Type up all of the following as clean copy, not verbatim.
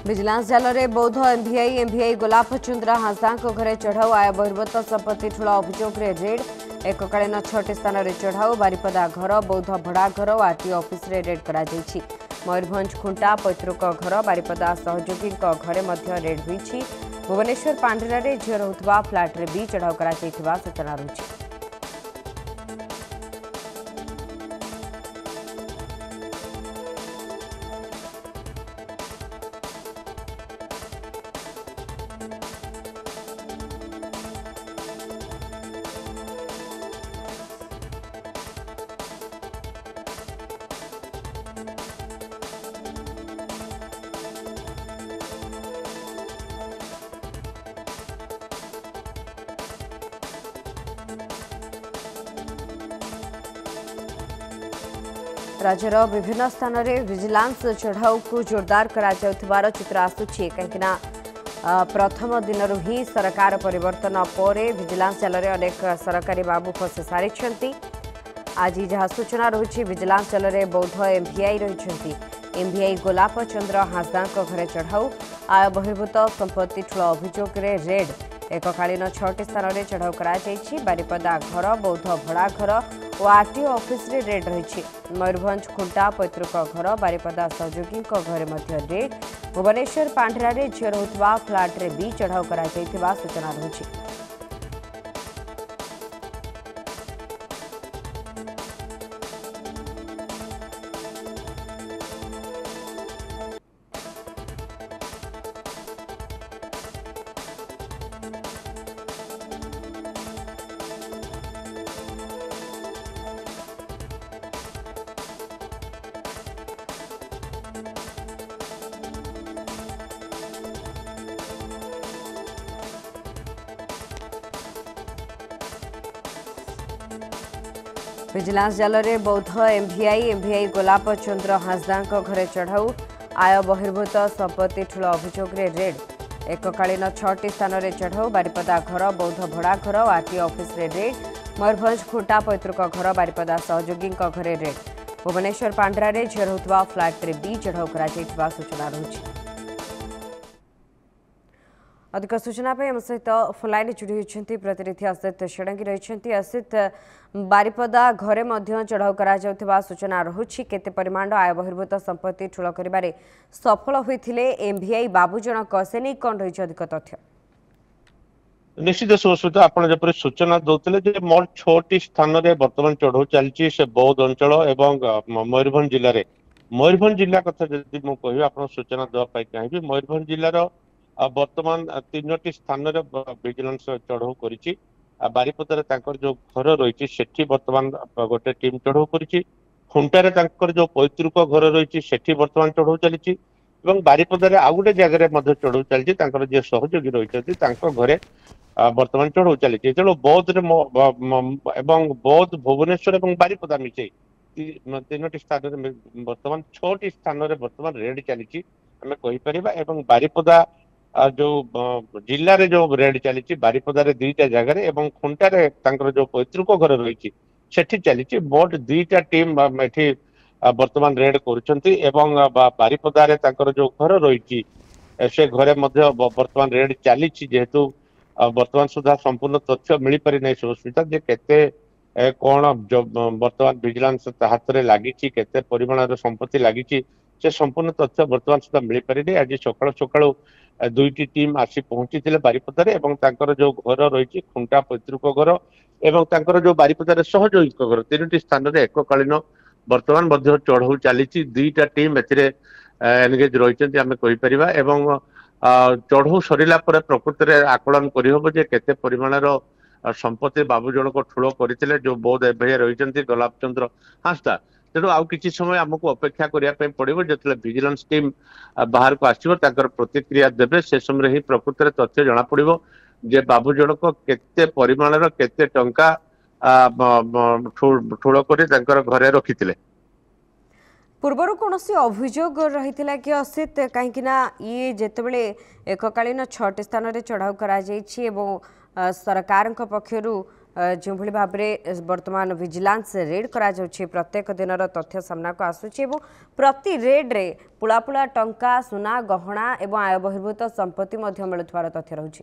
Vigilance जाल में बौद्ध एमवीआई गोलाप चंद्र हांसदा घरे चढ़ाऊ आय बहिर्भूत संपत्ति ठूल अभियोग रेड एककालीन 6टी स्थान में चढ़ाऊ बारिपदा घर बौद्ध भड़ा घर और आरटीओ ऑफिस रे रेड कर मयूरभंज खुंटा पैतृक घर बारिपदा सहयोगी घरे रेड होती भुवनेश्वर पांढेरा झील रोकुवा फ्लाट्रे भी चढ़ाऊ कर सूचना रही। राज्यर विभिन्न स्थान में विजिलेंस चढ़ाऊ को जोरदार कर चित्र आसूची कहीं प्रथम दिन ही सरकार परिवर्तन पर विजिलेंस जाल में अनेक सरकारी बाबू फसी सारी आज जहाँ सूचना रही विजिलेंस जाल में बौद्ध एमवीआई रही एमवीआई गोलाप चंद्र हांसदा घरे चढ़ाऊ आय बहिर्भूत संपत्ति ठूल अभियोग रेड एककालीन 6टी स्थान में चढ़ाऊ कर बारिपदा घर बौद्ध भड़ा घर और आरटीओ ऑफिस रे रेड रही मयूरभंज खुंटा पैतृक घर बारिपदा सहयोगी घरे रेड भुवनेश्वर पांढेरा झील रोकुवा फ्लाट्रे भी चढ़ाऊ कर सूचना रही। विजिलेंस जाल में बौद्ध एमवीआई गोलाप चंद्र हांसदा घरे चढ़ाऊ आय बहिर्भूत संपत्ति ठूल अभियोग रेड एककालीन 6टी स्थान में चढ़ाऊ बारिपदा घर बौद्ध भड़ा घर और आरटीओ ऑफिस रे रेड मयूरभंज खुंटा पैतृक घर बारिपदा सहयोगी घरे रेड भुवनेश्वर पांढेरा झील रोकुवा फ्लाट्रे भी चढ़ाऊ कर सूचना रही। अधिक सूचना आम सहित फोनलाइन जोड़ी होती प्रतिनिधि असित षडंगी रही। असित बारिपदा घरे चढ़ाऊ कर सूचना रही केते परिमाण आय बहिर्भूत संपत्ति ठूल कर सफल होते एमवीआई बाबू जनक से नहीं कौन रही अधिक तथ्य निश्चित सुस्मिता आप सूचना दौते मोर 6टी स्थान में बर्तमान चढ़ाऊ चलती से बौद्ध अंचल और मयूरभंज जिले में मयूरभंज जिला कथा जब मुझे कह आप सूचना देवाई चाहिए मयूरभंज जिलार बर्तमान 3टी स्थान में विजिलेंस चढ़ाऊ करी बारिपदार जो घर रही सेठी बर्तमान गोटे टीम चढ़ाऊ करी खुंटारे जो पैतृक घर रही सेठी बर्तमान चढ़ाऊ चली बारिपदार आउ गोटे जगह चढ़ाऊ चलती जी सहयोगी रही घरे बर्तमान चढ़ाऊ चली तेणु बौद्ध बौद्ध भुवनेश्वर और बारिपदा मिसे 3टी स्थान में बर्तमान 6टी स्थान में बर्तमान रेड चली आम कहीपर बारिपदा जो जिले में जो रेड चली बारिपदार 2टा जगह खुंटारे जो पैतृक घर रही सेठी चली मोट 2टा टीम एठी बर्तमान रेड कर बारिपदार जो घर रही से घरे बर्तमान रेड चली जेहेतु बर्तमान सुधा संपूर्ण तथ्य मिल पारि नहीं सुस्मिता जे केते कौन बर्तमान विजिलेंस हाथ में लगी केते परिमाण संपत्ति लगी से संपूर्ण तथ्य बर्तमान सुधा मिल पारि आज सकाळु सकाळु 2टी टीम आसी पहुंची बारिपदार जो घर रही खुंटा पैतृक घर और जो बारिपदार सहयोगी घर 3टी स्थान में एककालीन बर्तमान चढ़ाऊ चली 2टा टीम एनगेज रही आम कहीपर चढ़ाऊ सरला प्रकृति में आकलन करहब केते परिमाण संपत्ति बाबू जनक ठूल करते जो बौद्ध एमवीआई रही गोलाप चंद्र हांसदा तेणु आउ किसी समय आमको अपेक्षा करने पड़ो जो विजिलेंस टीम बाहर को आसो प्रतिक्रिया देवे से समय ही प्रकृत में तथ्य जना पड़ो जे बाबू जनक केते परिमाण केते टंका ठूल कर घरे रखी पूर्वर कौन अभियोग रही कि असित कहीं ये जितेबले एककालीन 6टी स्थान में चढ़ाऊ कर सरकार पक्षर जो भाव में वर्तमान विजिलेंस रेड करा प्रत्येक दिन तथ्य सामना को आसूची प्रति रेड रे पुला पुला टंका सुना गहना एवं आय बहिर्भूत संपत्ति मिलुवार तथ्य रही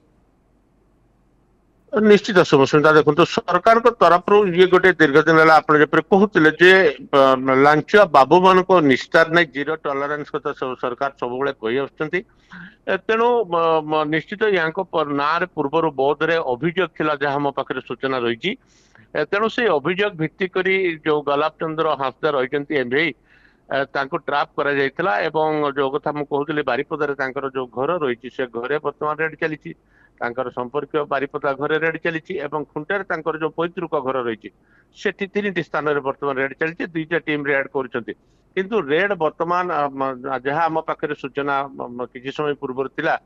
निश्चित सुस्मिता देखो सरकार तरफ ये गोटे दीर्घ दिन है आप कहते लांच बाबू मान निस्तार नहीं जीरो टॉलरेंस कथा सरकार सब कही आसुँच तेणु निश्चित या ना पूर्वर बौद्ध रे अभियोग थिला जहाँ मो पाखे सूचना रही तेणु से अभियोग भित्ति करी जो गलाप चंद्र हांसदा रही एमबीआई ट्राप करा जायतिला एवं जो कथा मु कहूली बारिपदार जो घर रही से घरे बर्तमान रेड चली संपर्क बारिपदा घरे रेड चली खुंटार जो पैतृक घर रही सेठी 3टी स्थान में बर्तमान रेड चली 2टा टीम रेड कर किंतु रेड बर्तमान जहाँ आम पाखे सूचना किसी समय पूर्व थिला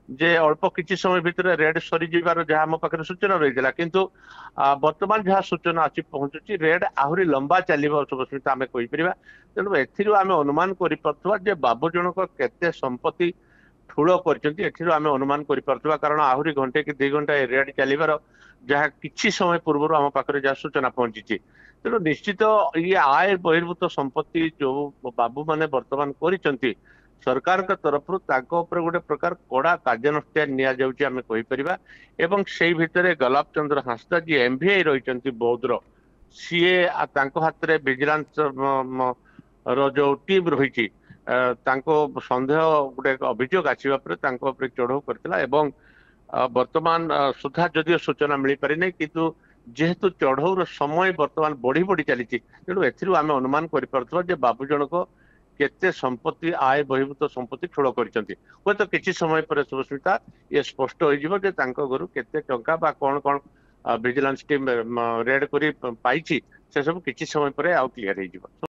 जे अल्प किसी समय भितर रेड सरी जीवार जहाँ आम पाखे सूचना रही किंतु बर्तमान जहाँ सूचना आसी पहुंचुची रेड आहरी लंबा चलो सुस्मिता आम कहीपर तेणु एथिरू आम अनुमान कर बाबू जनक केते संपत्ति ठूल कर अनुमान कर कारण आहरी घंटे कि 2 घंटा रेड चलिबार जहाँ किसी समय पूर्व आम पाखे जहाँ सूचना पहुंची तेणु निश्चित ये आय बहिर्भूत संपत्ति जो बाबू माने वर्तमान करिसेंती सरकार का तरफ गोटे प्रकार कड़ा कार्यानुष्ठान निपर एवं से भितर गलाप चंद्र हांसदा जी एमवीआई रही बौद्ध सीए हाथ में विजिलेंस रो जो टीम रही सन्देह गोटे अभियोग आसवा पर चढ़ाऊ करता वर्तमान सुधा जदिव सूचना मिल पारि नहीं किंतु जेहेतु चढ़ाऊर समय वर्तमान बढ़ी बढ़ी चली तेणु एम अनुमान कर बाबू जनक केते संपत्ति आय बहिर्भूत संपत्ति ठूल कर तो किसी समय पर सुस्मिता ये स्पष्ट हो घर केते टंका बा कौन कौन विजिलेंस टीम रेड कर पाई से सब किसी समय पर आउ क्लियर हो।